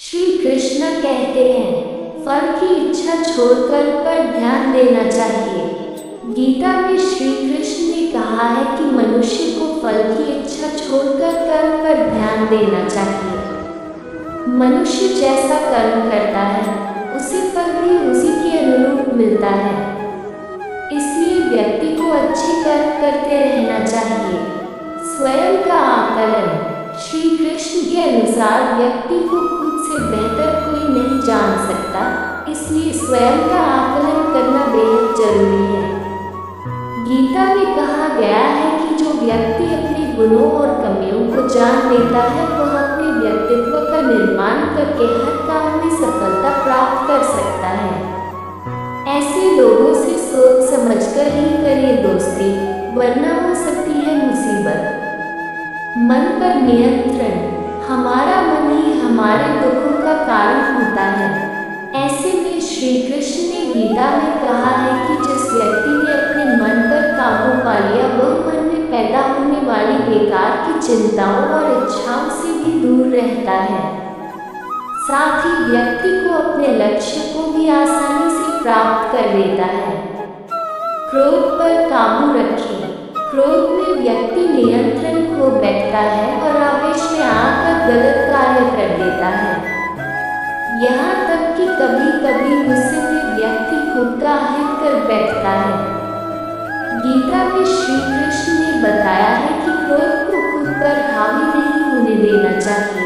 श्री कृष्ण कहते हैं फल की इच्छा छोड़कर पर ध्यान देना चाहिए। गीता में श्री कृष्ण ने कहा है कि मनुष्य को फल की इच्छा छोड़कर कर्म पर ध्यान देना चाहिए। मनुष्य जैसा कर्म करता है उसे फल भी उसी के अनुरूप मिलता है, इसलिए व्यक्ति को अच्छे कर्म करते रहना चाहिए। स्वयं का आकलन। श्री कृष्ण के अनुसार व्यक्ति को खुद से बेहतर कोई नहीं जान सकता, इसलिए स्वयं का आकलन करना बेहद जरूरी है। गीता में कहा गया है कि जो व्यक्ति अपने गुणों और कमियों को जान लेता है वह अपने व्यक्तित्व का निर्माण करके हर काम में सफलता प्राप्त कर सकता है। ऐसे लोगों से सोच समझकर ही करें दोस्ती, वरना हो सकती है मुसीबत। मन पर नियंत्रण। हमारा मन ही हमारे दुखों का कारण होता है। ऐसे में श्री कृष्ण ने गीता में कहा है कि जिस व्यक्ति ने अपने मन पर काबू पा लिया वह मन में पैदा होने वाली बेकार की चिंताओं और इच्छाओं से भी दूर रहता है। साथ ही व्यक्ति को अपने लक्ष्य को भी आसानी से प्राप्त कर लेता है। क्रोध पर काबू रखें। क्रोध में व्यक्ति नियंत्रण खो बैठता है और आवेश में आकर गलत कार्य कर देता है। यहाँ तक कि कभी कभी गुस्से में व्यक्ति खुद का अहित कर बैठता है। गीता में श्री कृष्ण ने बताया है कि क्रोध को खुद पर हावी नहीं होने देना चाहिए।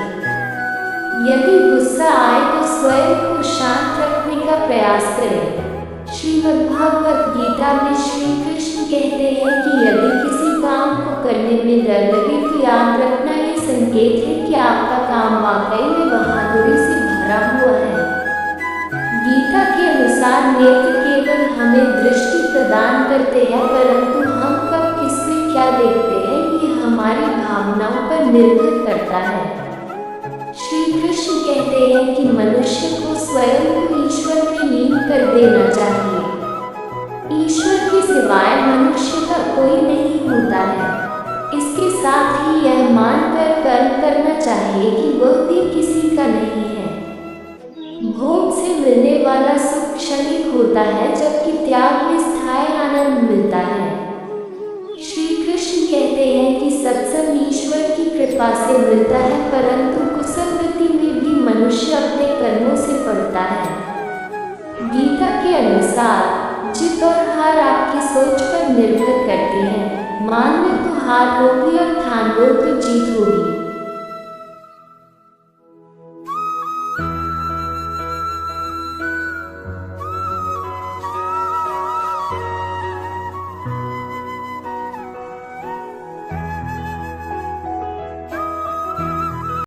यदि गुस्सा आए तो स्वयं को शांत रखने का प्रयास करें। श्रीमद्भागवत गीता में श्री कृष्ण कहते हैं कि यदि किसी काम को करने में डर लगे तो याद रखना ये संकेत है कि आपका काम वाकई में बहादुरी से भरा हुआ है। गीता के अनुसार नेत्र केवल हमें दृष्टि प्रदान करते हैं, परंतु हम कब किसमें क्या देखते हैं ये हमारी भावनाओं पर निर्भर करता है। श्री कृष्ण कहते हैं कि मनुष्य को स्वयं को ईश्वर में लीन कर देना चाहिए। ईश्वर के सिवाय मनुष्य का कोई नहीं होता है। इसके साथ ही यह मानकर कर्म करना चाहिए कि वह भी किसी का नहीं है। भोग से मिलने वाला सुख क्षणिक होता है, जबकि त्याग में स्थायी आनंद मिलता है। श्री कृष्ण कहते हैं कि सत्संग ईश्वर की कृपा से मिलता है, परंतु कुसंगति में भी मनुष्य अपने कर्मों से पड़ता है। गीता के अनुसार जीत और हार आपकी सोच पर निर्भर करती है। मान लो तो हार होगी और ठान लो तो जीत होगी।